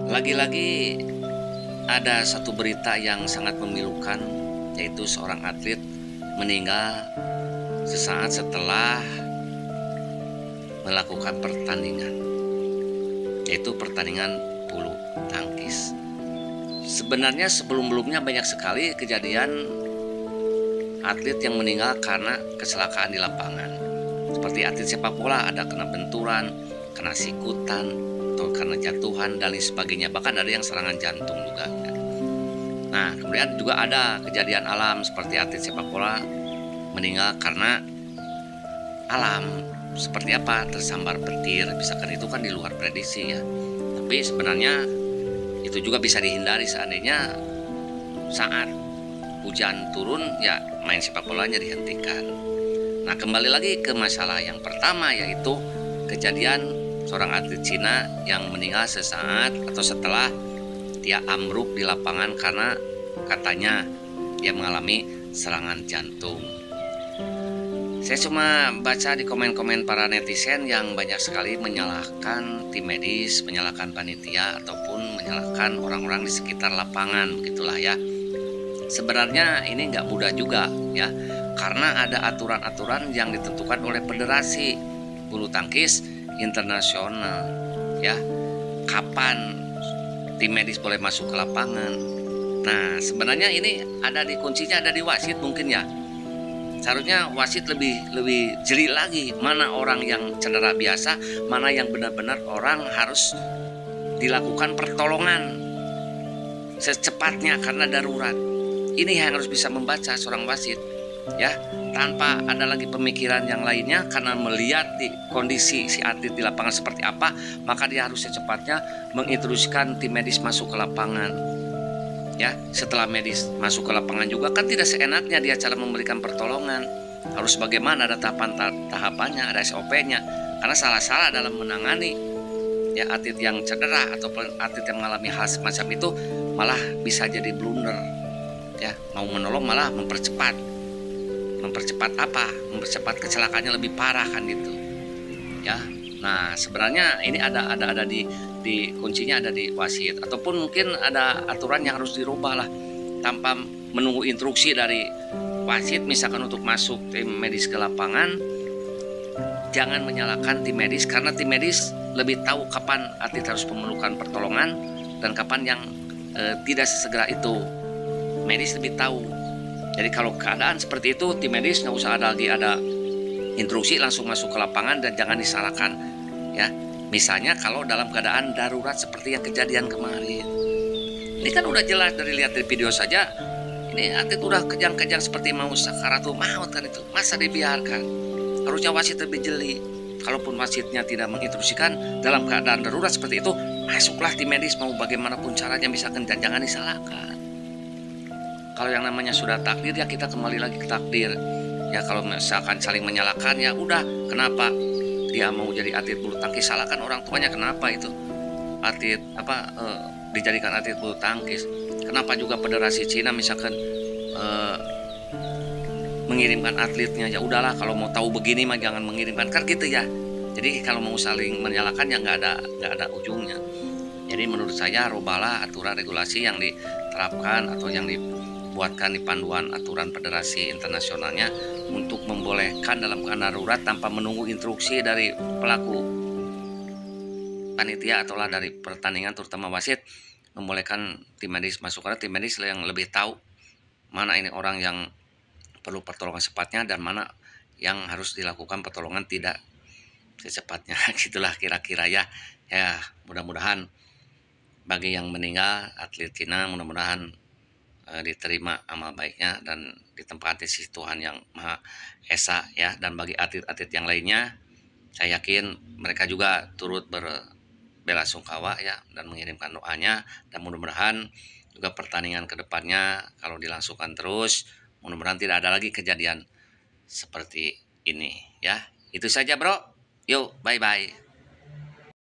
Lagi-lagi ada satu berita yang sangat memilukan, yaitu seorang atlet meninggal sesaat setelah melakukan pertandingan, yaitu pertandingan bulu tangkis. Sebenarnya sebelum-belumnya banyak sekali kejadian atlet yang meninggal karena kecelakaan di lapangan. Seperti atlet sepak bola ada kena benturan, kena sikutan, atau karena jatuhan dan lain sebagainya. Bahkan ada yang serangan jantung juga. Nah, kemudian juga ada kejadian alam seperti atlet sepak bola meninggal karena alam. Seperti apa? Tersambar petir. Misalkan itu kan di luar prediksi ya. Tapi sebenarnya itu juga bisa dihindari seandainya saat hujan turun ya main sepak bolanya dihentikan. Nah, kembali lagi ke masalah yang pertama, yaitu kejadian seorang atlet Cina yang meninggal sesaat atau setelah dia ambruk di lapangan karena katanya dia mengalami serangan jantung. Saya cuma baca di komen-komen para netizen yang banyak sekali menyalahkan tim medis, menyalahkan panitia, ataupun menyalahkan orang-orang di sekitar lapangan, begitulah ya. Sebenarnya ini nggak mudah juga ya, karena ada aturan-aturan yang ditentukan oleh Federasi Bulu Tangkis Internasional ya. Kapan tim medis boleh masuk ke lapangan? Nah, sebenarnya ini ada di kuncinya ada di wasit mungkin ya. Seharusnya wasit lebih jeli lagi mana orang yang cedera biasa, mana yang benar-benar orang harus dilakukan pertolongan secepatnya karena darurat. Ini yang harus bisa membaca seorang wasit ya, tanpa ada lagi pemikiran yang lainnya, karena melihat di kondisi si atlet di lapangan seperti apa, maka dia harus secepatnya menginstruksikan tim medis masuk ke lapangan. Ya, setelah medis masuk ke lapangan juga kan tidak seenaknya dia cara memberikan pertolongan. Harus bagaimana, ada tahapannya, ada SOP-nya. Karena salah-salah dalam menangani ya atlet yang cedera ataupun atlet yang mengalami hal semacam itu malah bisa jadi blunder. Ya, mau menolong malah mempercepat apa? Mempercepat kecelakaannya lebih parah kan gitu. Ya. Nah, sebenarnya ini ada di kuncinya ada di wasit, ataupun mungkin ada aturan yang harus dirubah lah tanpa menunggu instruksi dari wasit. Misalkan untuk masuk tim medis ke lapangan, jangan menyalahkan tim medis, karena tim medis lebih tahu kapan atlet harus memerlukan pertolongan dan kapan yang tidak sesegera itu. Medis lebih tahu. Jadi kalau keadaan seperti itu, tim medis nggak usah ada instruksi, langsung masuk ke lapangan dan jangan disalahkan ya. Misalnya kalau dalam keadaan darurat seperti yang kejadian kemarin, ini kan udah jelas dari lihat dari video saja, ini atlet udah kejang-kejang seperti mau sakaratul maut kan, itu masa dibiarkan? Harusnya wasit lebih jeli. Kalaupun wasitnya tidak menginstruksikan dalam keadaan darurat seperti itu, masuklah tim medis mau bagaimanapun caranya, misalkan, dan jangan disalahkan. Kalau yang namanya sudah takdir ya kita kembali lagi ke takdir. Ya kalau misalkan saling menyalahkan ya udah, kenapa dia mau jadi atlet bulu tangkis, salahkan orang tuanya, kenapa itu atlet dijadikan atlet bulu tangkis. Kenapa juga Federasi Cina misalkan mengirimkan atletnya, ya udahlah kalau mau tahu begini mah jangan mengirimkan kan gitu ya. Jadi kalau mau saling menyalahkan ya nggak ada ujungnya. Jadi menurut saya rubahlah aturan regulasi yang diterapkan atau yang dibuatkan di panduan aturan Federasi Internasionalnya untuk membolehkan dalam keadaan darurat tanpa menunggu instruksi dari pelaku panitia atau dari pertandingan, terutama wasit, membolehkan tim medis masuk, karena tim medis yang lebih tahu mana ini orang yang perlu pertolongan cepatnya dan mana yang harus dilakukan pertolongan tidak secepatnya. Gitulah kira-kira ya. Ya, mudah-mudahan bagi yang meninggal atlet Cina, mudah-mudahan diterima amal baiknya dan ditempati sisi Tuhan yang Maha Esa ya. Dan bagi atlet-atlet yang lainnya, saya yakin mereka juga turut berbelasungkawa ya dan mengirimkan doanya, dan mudah-mudahan juga pertandingan kedepannya kalau dilangsungkan terus, mudah-mudahan tidak ada lagi kejadian seperti ini ya. Itu saja bro, yuk bye bye.